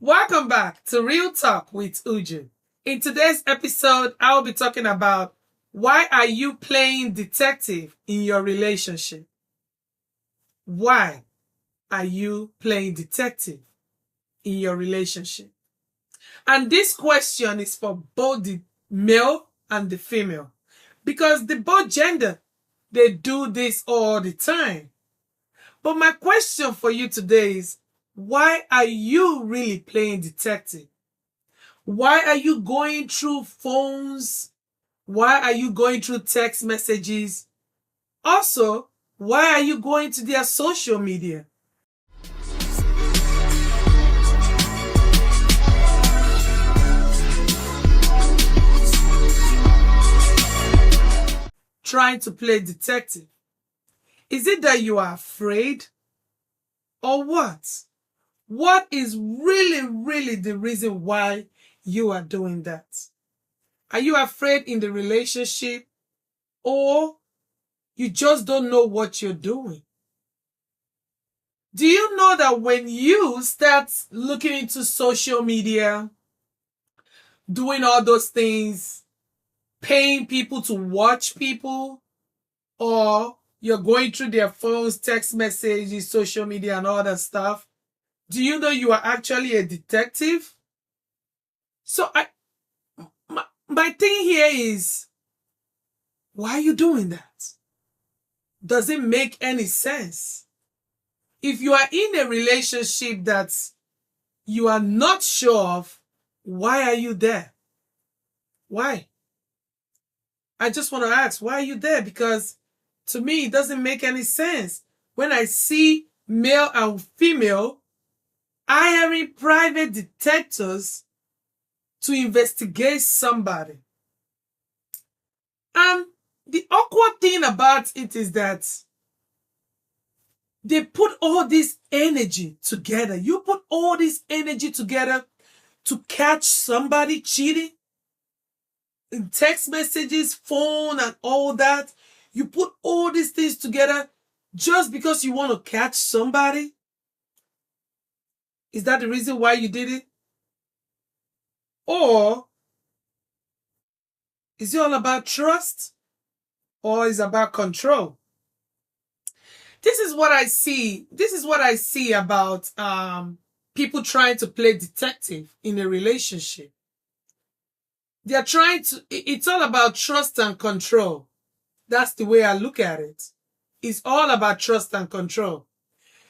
Welcome back to Real Talk with Uju. In today's episode, I will be talking about why are you playing detective in your relationship? Why are you playing detective in your relationship? And this question is for both the male and the female because the both gender, they do this all the time. But my question for you today is, why are you really playing detective? Why are you going through phones? Why are you going through text messages? Also, why are you going to their social media? Trying to play detective. Is it that you are afraid? Or what? What is really the reason why you are doing that? Are you afraid in the relationship? Or you just don't know what you're doing? Do you know that when you start looking into social media, doing all those things, paying people to watch people, or you're going through their phones, text messages, social media, and all that stuff, do you know you are actually a detective? So my thing here is, why are you doing that? Does it make any sense? If you are in a relationship that you are not sure of, why are you there? Why? I just want to ask, why are you there? Because to me, it doesn't make any sense. When I see male and female hiring private detectives to investigate somebody. And the awkward thing about it is that they put all this energy together. You put all this energy together to catch somebody cheating in text messages, phone, and all that. You put all these things together just because you want to catch somebody? Is that the reason why you did it? Or is it all about trust? Or is it about control? This is what I see. This is what I see about people trying to play detective in a relationship. They're trying to, it's all about trust and control. That's the way I look at it. It's all about trust and control.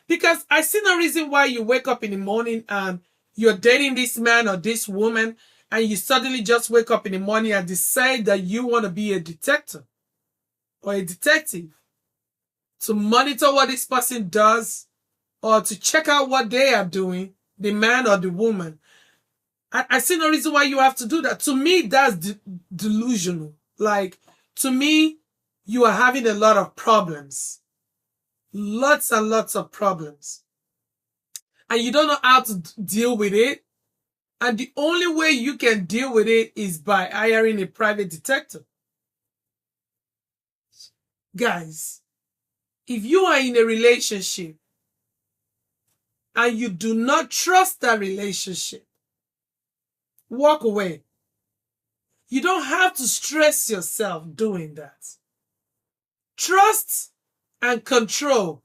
Because I see no reason why you wake up in the morning and you're dating this man or this woman and you suddenly just wake up in the morning and decide that you want to be a detective or a detective to monitor what this person does or to check out what they are doing, the man or the woman. I see no reason why you have to do that. To me, that's delusional. Like, to me, you are having a lot of problems. Lots and lots of problems. And you don't know how to deal with it. And the only way you can deal with it is by hiring a private detective. Guys, if you are in a relationship and you do not trust that relationship, walk away. You don't have to stress yourself doing that. Trust and control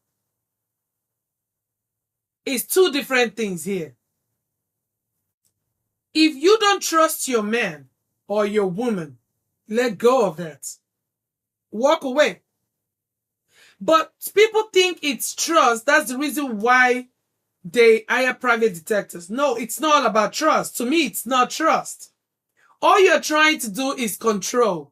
is two different things here. If you don't trust your man or your woman, let go of that. Walk away. But people think it's trust. That's the reason why they hire private detectives. No, it's not all about trust. To me, it's not trust. All you're trying to do is control.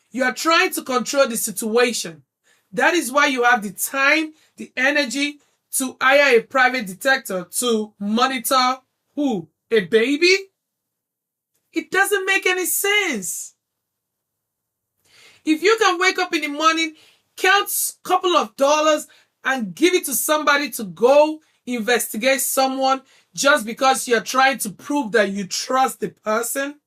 You are trying to control the situation. That is why you have the time, the energy to hire a private detective to monitor who? A baby? It doesn't make any sense. If you can wake up in the morning, count a couple of dollars and give it to somebody to go investigate someone just because you're trying to prove that you trust the person,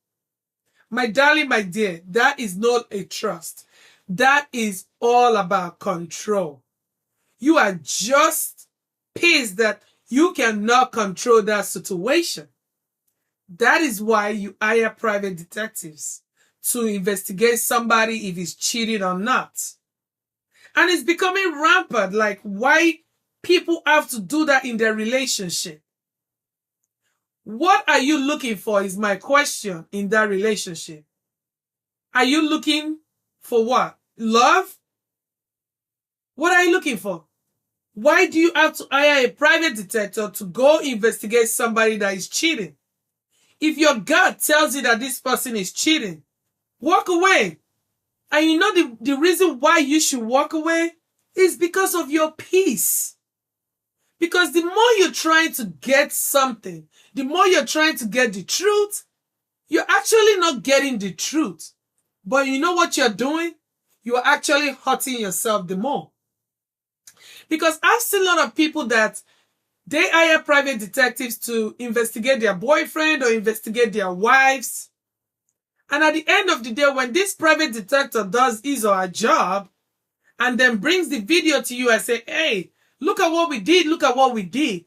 my darling, my dear, that is not a trust. That is all about control. You are just pissed that you cannot control that situation. That is why you hire private detectives to investigate somebody if he's cheating or not. And it's becoming rampant, like why people have to do that in their relationship. What are you looking for is my question in that relationship. Are you looking for what? Love? What are you looking for? Why do you have to hire a private detective to go investigate somebody that is cheating? If your gut tells you that this person is cheating, walk away. And you know the reason why you should walk away is because of your peace. Because the more you're trying to get something, the more you're trying to get the truth, you're actually not getting the truth. But you know what you're doing? You're actually hurting yourself the more. Because I've seen a lot of people that they hire private detectives to investigate their boyfriend or investigate their wives. And at the end of the day, when this private detective does his or her job and then brings the video to you and say, hey, look at what we did, look at what we did.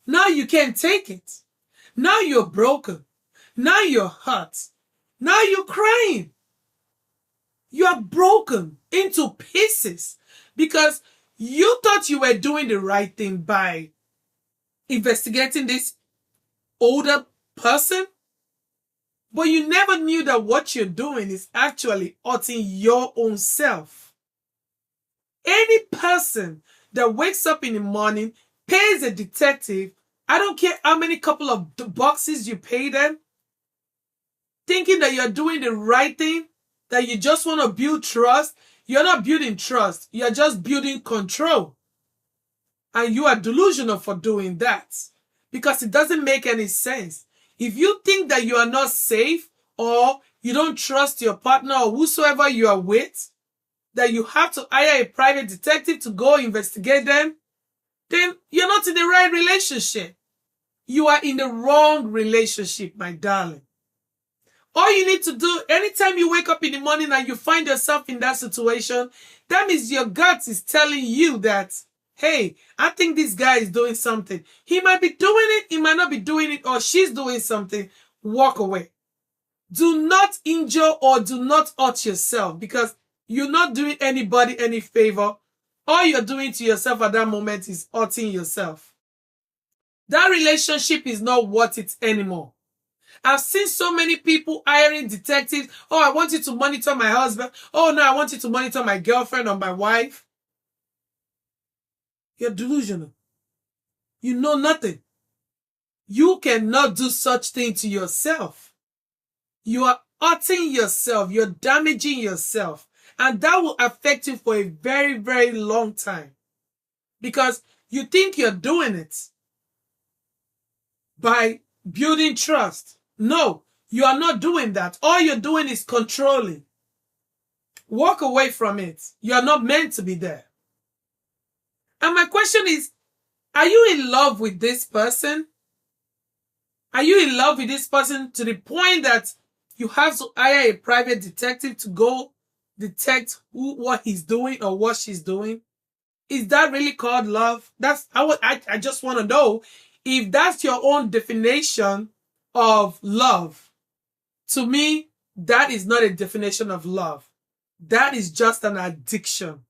Now you can't take it. Now you're broken. Now you're hurt. Now you're crying. You are broken into pieces because you thought you were doing the right thing by investigating this older person, but you never knew that what you're doing is actually hurting your own self. Any person that wakes up in the morning, pays a detective, I don't care how many couple of boxes you pay them, thinking that you're doing the right thing, that you just want to build trust, you're not building trust. You're just building control. And you are delusional for doing that. Because it doesn't make any sense. If you think that you are not safe or you don't trust your partner or whosoever you are with, that you have to hire a private detective to go investigate them, then you're not in the right relationship. You are in the wrong relationship, my darling. All you need to do, anytime you wake up in the morning and you find yourself in that situation, that means your gut is telling you that, hey, I think this guy is doing something. He might be doing it, he might not be doing it, or she's doing something. Walk away. Do not injure or do not hurt yourself because you're not doing anybody any favor. All you're doing to yourself at that moment is hurting yourself. That relationship is not worth it anymore. I've seen so many people hiring detectives. Oh, I want you to monitor my husband. Oh, no, I want you to monitor my girlfriend or my wife. You're delusional. You know nothing. You cannot do such thing to yourself. You are hurting yourself. You're damaging yourself. And that will affect you for a very, very long time. Because you think you're doing it by building trust. No, you are not doing that. All you're doing is controlling. Walk away from it. You're not meant to be there. And my question is, are you in love with this person? Are you in love with this person to the point that you have to hire a private detective to go detect what he's doing or what she's doing? Is that really called love? I just want to know if that's your own definition of love. To me, that is not a definition of love. That is just an addiction.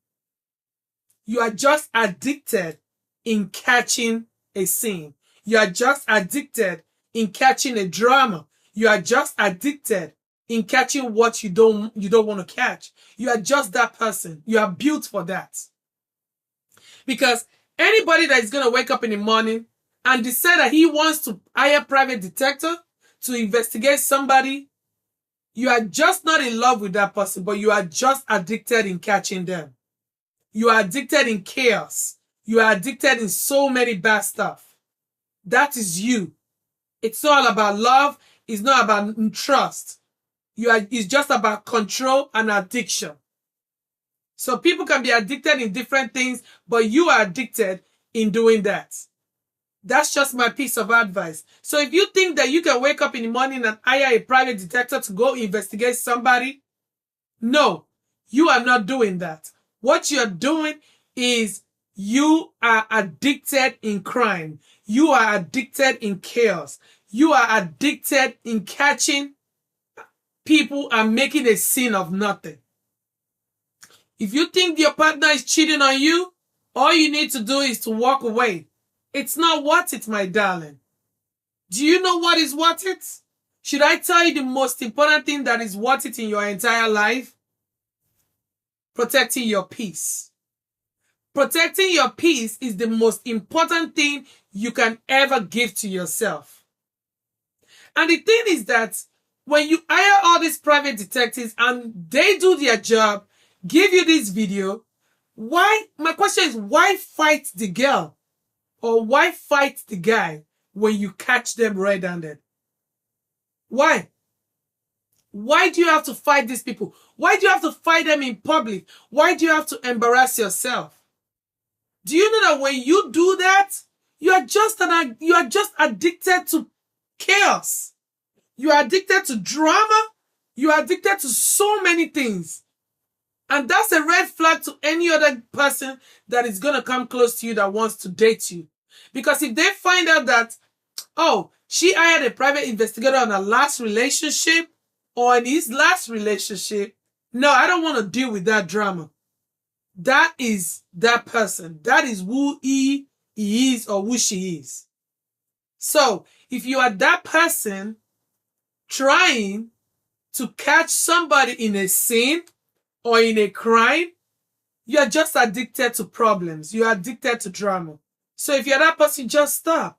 You are just addicted in catching a scene. You are just addicted in catching a drama. You are just addicted in catching what you don't want to catch. You are just that person. You are built for that. Because anybody that is going to wake up in the morning and decide that he wants to hire a private detective to investigate somebody, you are just not in love with that person, but you are just addicted in catching them. You are addicted in chaos. You are addicted in so many bad stuff. That is you. It's not about love. It's not about trust. It's just about control and addiction. So people can be addicted in different things, but you are addicted in doing that. That's just my piece of advice. So if you think that you can wake up in the morning and hire a private detective to go investigate somebody, no, you are not doing that. What you're doing is you are addicted in crime. You are addicted in chaos. you are addicted in catching people and making a scene of nothing. If you think your partner is cheating on you, all you need to do is to walk away. It's not worth it, my darling. Do you know what is worth it? Should I tell you the most important thing that is worth it in your entire life? Protecting your peace. Protecting your peace is the most important thing you can ever give to yourself. And the thing is that when you hire all these private detectives and they do their job, give you this video, my question is, why fight the girl? Or why fight the guy when you catch them red-handed? Why? Why do you have to fight these people? Why do you have to fight them in public? Why do you have to embarrass yourself? Do you know that when you do that, you are just addicted to chaos. You are addicted to drama. You are addicted to so many things. And that's a red flag to any other person that is going to come close to you that wants to date you. Because if they find out that, oh, she hired a private investigator on her last relationship or in his last relationship, no, I don't want to deal with that drama. That is that person. That is who he is or who she is. So, if you are that person trying to catch somebody in a sin or in a crime, you are just addicted to problems. You are addicted to drama. So if you're that person, just stop.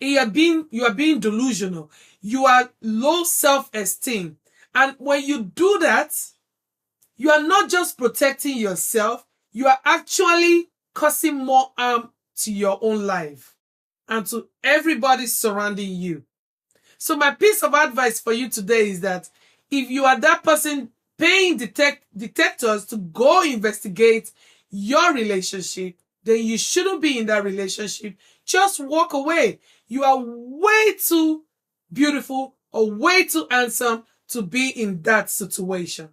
You are being delusional. You are low self-esteem. And when you do that, you are not just protecting yourself, you are actually causing more harm to your own life and to everybody surrounding you. So my piece of advice for you today is that if you are that person paying detectives to go investigate your relationship, then you shouldn't be in that relationship. Just walk away. You are way too beautiful or way too handsome to be in that situation.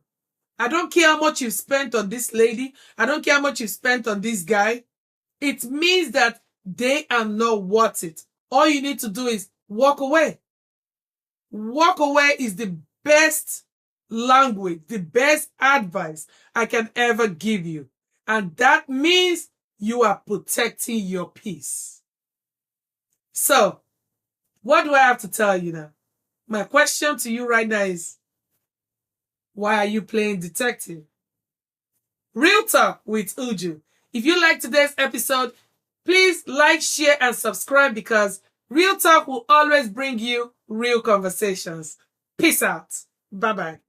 I don't care how much you've spent on this lady. I don't care how much you've spent on this guy. It means that they are not worth it. All you need to do is walk away. Walk away is the best language, the best advice I can ever give you. And that means you are protecting your peace. So, what do I have to tell you now? My question to you right now is, why are you playing detective? Real talk with Uju. If you like today's episode, please like, share, and subscribe because Real Talk will always bring you real conversations. Peace out. Bye-bye.